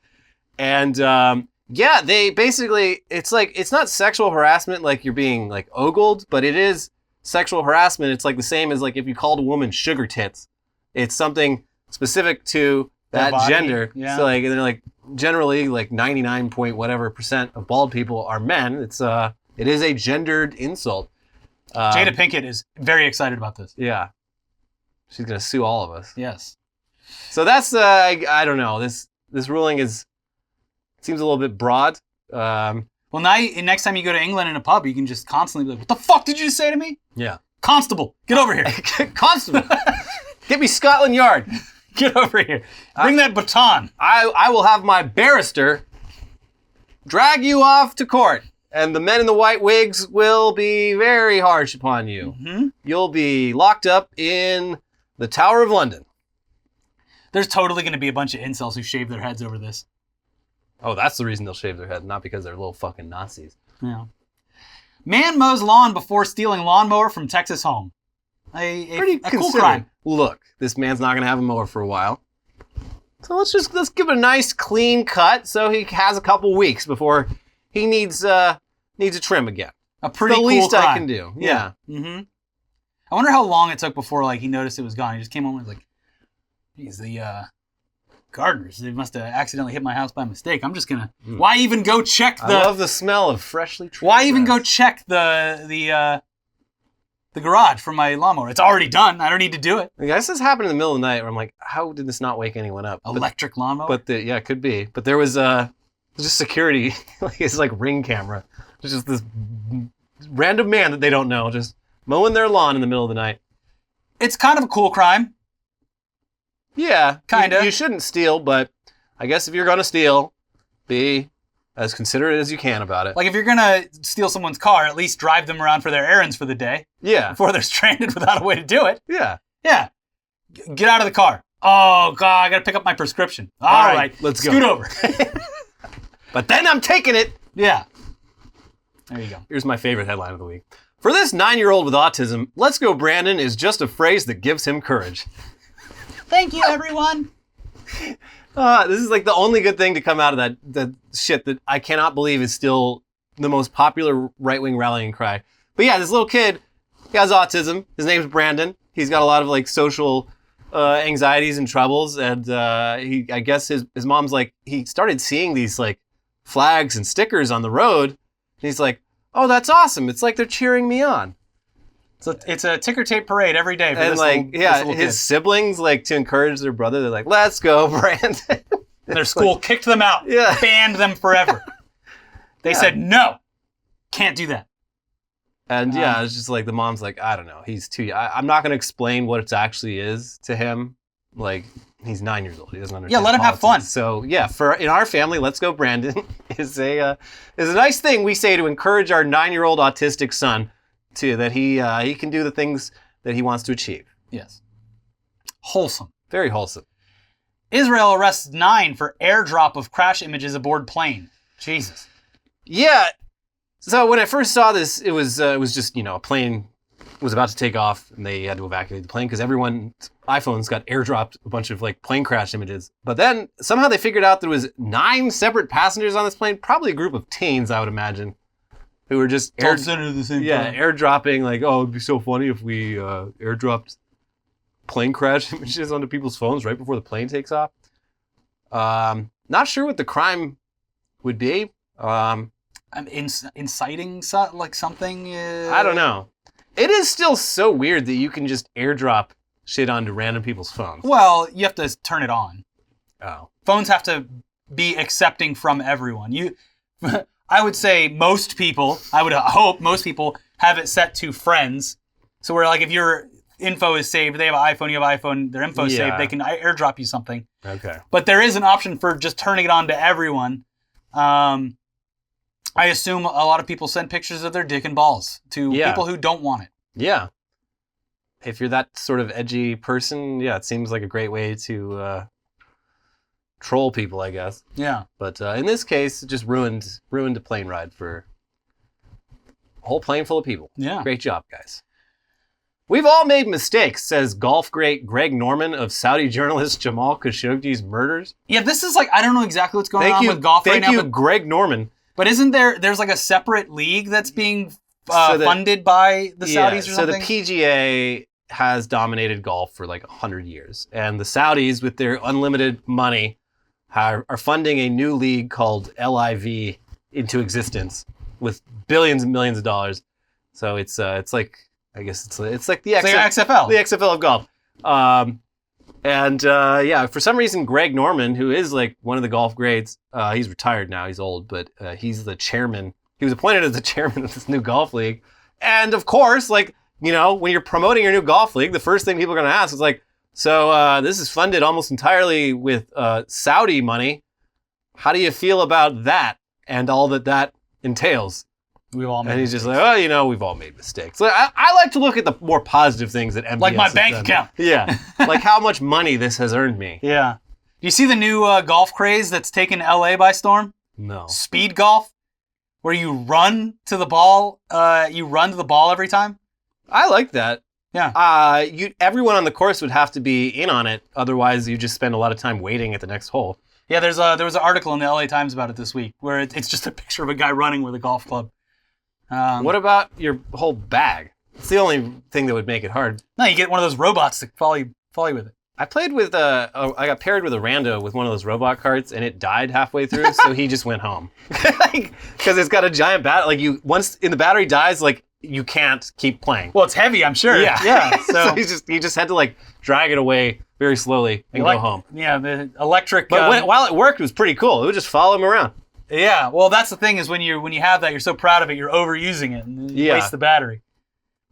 Speaker 2: And, they basically, it's like, it's not sexual harassment like you're being like ogled, but it is sexual harassment. It's like the same as like if you called a woman sugar tits. It's something specific to that gender.
Speaker 1: Yeah.
Speaker 2: So like, they're like, generally like 99 point whatever % of bald people are men. It is a gendered insult.
Speaker 1: Jada Pinkett is very excited about this.
Speaker 2: Yeah. She's going to sue all of us.
Speaker 1: Yes.
Speaker 2: So that's, I don't know. This ruling seems a little bit broad.
Speaker 1: Well, now next time you go to England in a pub, you can just constantly be like, what the fuck did you just say to me?
Speaker 2: Yeah.
Speaker 1: Constable, get over here.
Speaker 2: Constable. Get me Scotland Yard.
Speaker 1: Get over here. Bring that baton.
Speaker 2: I will have my barrister drag you off to court, and the men in the white wigs will be very harsh upon you.
Speaker 1: Mm-hmm.
Speaker 2: You'll be locked up in the Tower of London.
Speaker 1: There's totally going to be a bunch of incels who shave their heads over this.
Speaker 2: Oh, that's the reason they'll shave their head, not because they're little fucking Nazis.
Speaker 1: Yeah. Man mows lawn before stealing lawnmower from Texas home. A cool crime.
Speaker 2: Look, this man's not going to have a mower for a while. So let's give it a nice clean cut so he has a couple weeks before he needs a trim again.
Speaker 1: A pretty cool
Speaker 2: crime. The least I can
Speaker 1: do.
Speaker 2: Yeah.
Speaker 1: Mm-hmm. I wonder how long it took before he noticed it was gone. He just came home and was like, geez, the gardeners, they must have accidentally hit my house by mistake. I'm just gonna. Why even go check the?
Speaker 2: I love the smell of freshly trimmed
Speaker 1: Why even
Speaker 2: grass.
Speaker 1: go check the garage for my lawnmower? It's already done. I don't need to do it.
Speaker 2: I guess this happened in the middle of the night where I'm like, how did this not wake anyone up?
Speaker 1: Electric lawnmower.
Speaker 2: But it could be. But there was just security, it's like Ring camera. It's just this random man that they don't know just mowing their lawn in the middle of the night.
Speaker 1: It's kind of a cool crime.
Speaker 2: Yeah,
Speaker 1: Kinda.
Speaker 2: You shouldn't steal, but I guess if you're going to steal, be as considerate as you can about it.
Speaker 1: Like, if you're going to steal someone's car, at least drive them around for their errands for the day.
Speaker 2: Yeah.
Speaker 1: Before they're stranded without a way to do it.
Speaker 2: Yeah.
Speaker 1: Yeah. Get out of the car. Oh, God, I got to pick up my prescription. All right.
Speaker 2: Let's go.
Speaker 1: Scoot over.
Speaker 2: But then I'm taking it.
Speaker 1: Yeah. There you go.
Speaker 2: Here's my favorite headline of the week. For this 9-year-old with autism, "Let's go Brandon" is just a phrase that gives him courage.
Speaker 1: Thank you, everyone.
Speaker 2: This is like the only good thing to come out of that shit that I cannot believe is still the most popular right-wing rallying cry. But yeah, this little kid, he has autism. His name's Brandon. He's got a lot of like social anxieties and troubles. And I guess his mom's like, he started seeing these like flags and stickers on the road. And he's like, "Oh, that's awesome. It's like they're cheering me on."
Speaker 1: So it's a ticker tape parade every day for
Speaker 2: And
Speaker 1: this
Speaker 2: like,
Speaker 1: little
Speaker 2: his
Speaker 1: kid.
Speaker 2: siblings, like, to encourage their brother, they're like, "Let's go, Brandon."
Speaker 1: And their school kicked them out.
Speaker 2: Yeah.
Speaker 1: Banned them forever. They said, "No, can't do that."
Speaker 2: And yeah, it's just like the mom's like, "I don't know. He's too. I'm not going to explain what it actually is to him. Like, he's 9 years old. He doesn't understand.
Speaker 1: Yeah, let him have
Speaker 2: politics."
Speaker 1: fun.
Speaker 2: So yeah, in our family, "Let's go, Brandon" is a nice thing we say to encourage our 9-year-old autistic son that he can do the things that he wants to achieve.
Speaker 1: Yes. Wholesome.
Speaker 2: Very wholesome.
Speaker 1: Israel arrests 9 for airdrop of crash images aboard plane. Jesus.
Speaker 2: Yeah. So when I first saw this, it was just, a plane was about to take off and they had to evacuate the plane because everyone's iPhones got airdropped a bunch of like plane crash images. But then somehow they figured out there was 9 separate passengers on this plane, probably a group of teens, I would imagine, who were just airdropping like, "Oh, it'd be so funny if we airdropped plane crash images onto people's phones right before the plane takes off." Not sure what the crime would be.
Speaker 1: Inciting something.
Speaker 2: I don't know. It is still so weird that you can just airdrop shit onto random people's phones.
Speaker 1: Well, you have to turn it on.
Speaker 2: Oh.
Speaker 1: Phones have to be accepting from everyone. I would say most people, I would hope most people have it set to friends. So where like if your info is saved, they have an iPhone, you have an iPhone, their info is saved, they can airdrop you something.
Speaker 2: Okay.
Speaker 1: But there is an option for just turning it on to everyone. I assume a lot of people send pictures of their dick and balls to people who don't want it.
Speaker 2: Yeah. If you're that sort of edgy person, yeah, it seems like a great way to troll people, I guess.
Speaker 1: Yeah.
Speaker 2: But in this case, it just ruined a plane ride for a whole plane full of people.
Speaker 1: Yeah.
Speaker 2: Great job, guys. "We've all made mistakes," says golf great Greg Norman of Saudi journalist Jamal Khashoggi's murders.
Speaker 1: Yeah, this is like, I don't know exactly what's going on with golf right now.
Speaker 2: Thank you, Greg Norman.
Speaker 1: But isn't there's like a separate league that's being funded by the Saudis or something?
Speaker 2: So the PGA has dominated golf for like 100 years. And the Saudis, with their unlimited money, are funding a new league called LIV into existence with billions and millions of dollars. So it's like, I guess it's like the
Speaker 1: XFL.
Speaker 2: The XFL of golf. For some reason, Greg Norman, who is like one of the golf greats, he's retired now, he's old, but he's the chairman. He was appointed as the chairman of this new golf league. And of course, like, when you're promoting your new golf league, the first thing people are going to ask is like, "So this is funded almost entirely with Saudi money. How do you feel about that and all that entails?"
Speaker 1: We've all made
Speaker 2: And he's
Speaker 1: mistakes.
Speaker 2: just like, "Oh, we've all made mistakes." Like, I like to look at the more positive things that MBS
Speaker 1: Like my
Speaker 2: has
Speaker 1: bank
Speaker 2: done.
Speaker 1: account.
Speaker 2: Yeah. Like how much money this has earned me.
Speaker 1: Yeah. Do you see the new golf craze that's taken LA by storm?
Speaker 2: No.
Speaker 1: Speed golf, where you run to the ball. You run to the ball every time.
Speaker 2: I like that.
Speaker 1: Yeah.
Speaker 2: Everyone on the course would have to be in on it. Otherwise, you just spend a lot of time waiting at the next hole.
Speaker 1: Yeah. There was an article in the LA Times about it this week where it's just a picture of a guy running with a golf club.
Speaker 2: What about your whole bag? It's the only thing that would make it hard.
Speaker 1: No, you get one of those robots to follow you with it.
Speaker 2: I played with I got paired with a rando with one of those robot carts, and it died halfway through, so he just went home. Because it's got a giant battery. Once the battery dies, like, you can't keep playing.
Speaker 1: Well, it's heavy, I'm sure.
Speaker 2: Yeah.
Speaker 1: Yeah.
Speaker 2: So he just had to like drag it away very slowly and go home.
Speaker 1: Yeah, the electric.
Speaker 2: But while it worked, it was pretty cool. It would just follow him around.
Speaker 1: Yeah. Well, that's the thing is when you have that, you're so proud of it, you're overusing it and you waste the battery.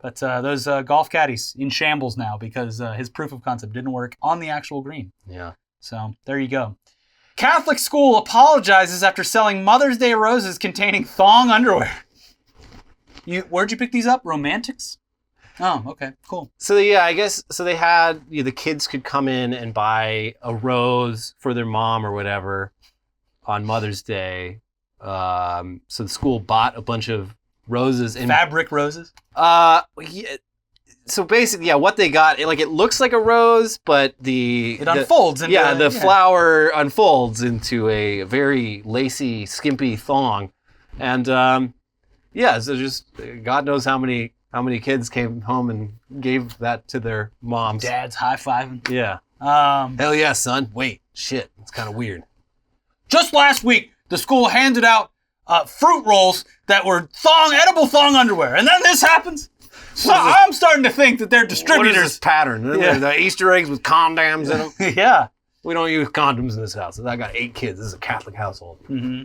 Speaker 1: But those golf caddies in shambles now because his proof of concept didn't work on the actual green.
Speaker 2: Yeah.
Speaker 1: So there you go. Catholic school apologizes after selling Mother's Day roses containing thong underwear. Where'd you pick these up? Romantics? Oh, okay, cool.
Speaker 2: So yeah, I guess so. They had the kids could come in and buy a rose for their mom or whatever on Mother's Day. So the school bought a bunch of roses in
Speaker 1: fabric roses.
Speaker 2: Yeah, so basically, yeah, what they got, it looks like a rose, but it
Speaker 1: unfolds.
Speaker 2: The flower unfolds into a very lacy, skimpy thong, and so just God knows how many kids came home and gave that to their moms.
Speaker 1: Dads high-fiving.
Speaker 2: Yeah. Hell yeah, son. Wait, shit, it's kind of weird.
Speaker 1: Just last week, the school handed out fruit rolls that were edible thong underwear, and then this happens. So I'm starting to think that they're distributors.
Speaker 2: What is this pattern? The Easter eggs with condoms in them?
Speaker 1: Yeah.
Speaker 2: We don't use condoms in this house. I got 8 kids. This is a Catholic household.
Speaker 1: Mm-hmm.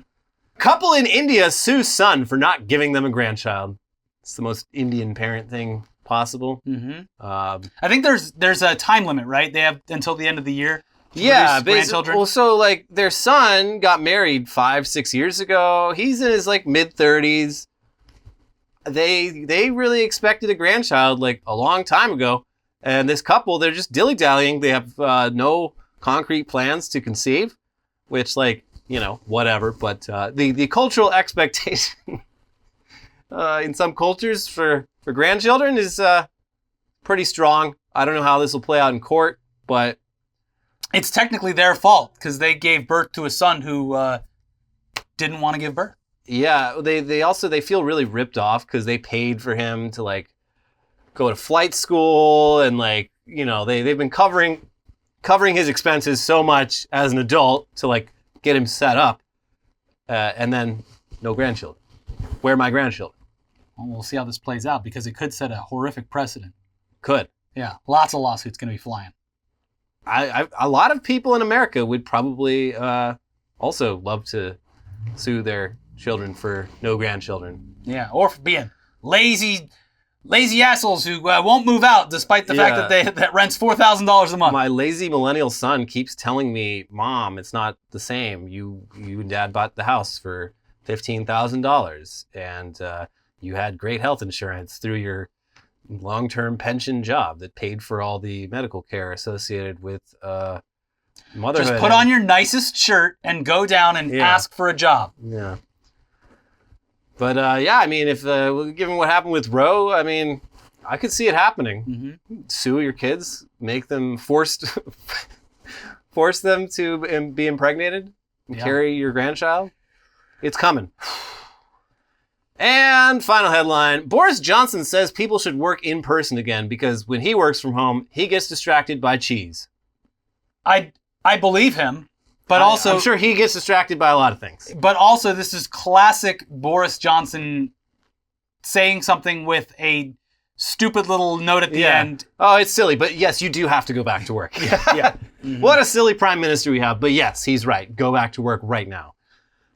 Speaker 2: Couple in India sues son for not giving them a grandchild. It's the most Indian parent thing possible.
Speaker 1: Mm-hmm. I think there's a time limit, right? They have until the end of the year.
Speaker 2: Yeah, basically. Well, so their son got married 5-6 years ago. He's in his mid-30s. They really expected a grandchild a long time ago, and this couple, they're just dilly-dallying. They have no concrete plans to conceive, which whatever. But the cultural expectation in some cultures for grandchildren is pretty strong. I don't know how this will play out in court, but
Speaker 1: it's technically their fault because they gave birth to a son who didn't want to give birth.
Speaker 2: Yeah, they feel really ripped off because they paid for him to go to flight school and they've been covering his expenses so much as an adult to get him set up, and then no grandchildren. Where are my grandchildren?
Speaker 1: Well, we'll see how this plays out because it could set a horrific precedent.
Speaker 2: Could.
Speaker 1: Yeah, lots of lawsuits going to be flying.
Speaker 2: A lot of people in America would probably also love to sue their children for no grandchildren.
Speaker 1: Yeah, or for being lazy assholes who won't move out despite the fact that rent's $4,000 a month.
Speaker 2: My lazy millennial son keeps telling me, Mom, it's not the same. You and Dad bought the house for $15,000 and you had great health insurance through your long-term pension job that paid for all the medical care associated with motherhood.
Speaker 1: Just put on your nicest shirt and go down and ask for a job.
Speaker 2: Yeah. But if given what happened with Roe, I could see it happening. Mm-hmm. Sue your kids, make them force them to be impregnated and carry your grandchild. It's coming. And final headline, Boris Johnson says people should work in person again because when he works from home, he gets distracted by cheese.
Speaker 1: I believe him, but also...
Speaker 2: I'm sure he gets distracted by a lot of things.
Speaker 1: But also, this is classic Boris Johnson saying something with a stupid little note at the end.
Speaker 2: Oh, it's silly, but yes, you do have to go back to work. Yeah. Mm-hmm. What a silly prime minister we have, but yes, he's right. Go back to work right now.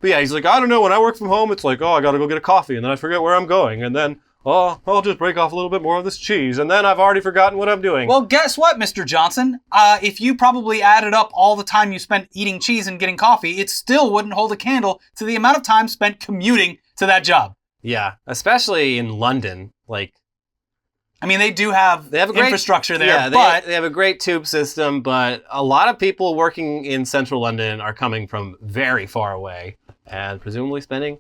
Speaker 2: But yeah, he's I don't know, when I work from home, it's I gotta go get a coffee, and then I forget where I'm going, and then, I'll just break off a little bit more of this cheese, and then I've already forgotten what I'm doing.
Speaker 1: Well, guess what, Mr. Johnson? If you probably added up all the time you spent eating cheese and getting coffee, it still wouldn't hold a candle to the amount of time spent commuting to that job.
Speaker 2: Yeah, especially in London,
Speaker 1: they do have
Speaker 2: a great
Speaker 1: infrastructure there,
Speaker 2: yeah,
Speaker 1: but...
Speaker 2: They have a great tube system, but a lot of people working in central London are coming from very far away and presumably spending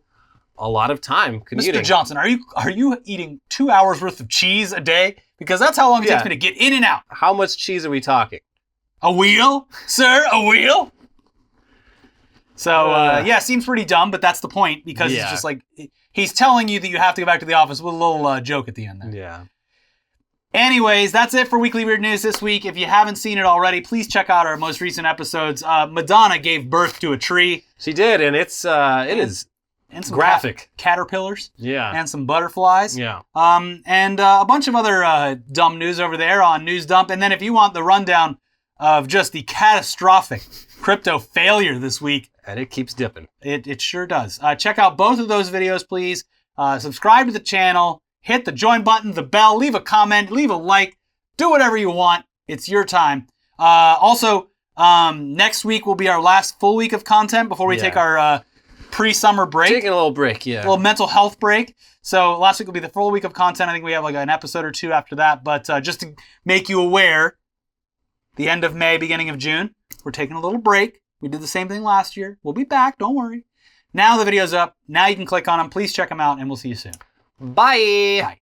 Speaker 2: a lot of time commuting.
Speaker 1: Mr. Johnson, are you eating 2 hours worth of cheese a day? Because that's how long it takes me to get in and out.
Speaker 2: How much cheese are we talking?
Speaker 1: A wheel? Sir, a wheel? So, seems pretty dumb, but that's the point because it's just he's telling you that you have to go back to the office with a little joke at the end there.
Speaker 2: Yeah.
Speaker 1: Anyways, that's it for Weekly Weird News this week. If you haven't seen it already, please check out our most recent episodes. Madonna gave birth to a tree.
Speaker 2: She did, and it is
Speaker 1: some
Speaker 2: graphic.
Speaker 1: Caterpillars.
Speaker 2: Yeah.
Speaker 1: And some butterflies.
Speaker 2: Yeah.
Speaker 1: And a bunch of other dumb news over there on News Dump. And then if you want the rundown of just the catastrophic crypto failure this week.
Speaker 2: And it keeps dipping.
Speaker 1: It sure does. Check out both of those videos, please. Subscribe to the channel. Hit the join button, the bell, leave a comment, leave a like, do whatever you want. It's your time. Also, Next week will be our last full week of content before we take our pre-summer break.
Speaker 2: Taking a little break, yeah.
Speaker 1: A little mental health break. So last week will be the full week of content. I think we have like an episode or two after that. But just to make you aware, the end of May, beginning of June, we're taking a little break. We did the same thing last year. We'll be back. Don't worry. Now the video's up. Now you can click on them. Please check them out, and we'll see you soon.
Speaker 2: Bye.
Speaker 1: Bye.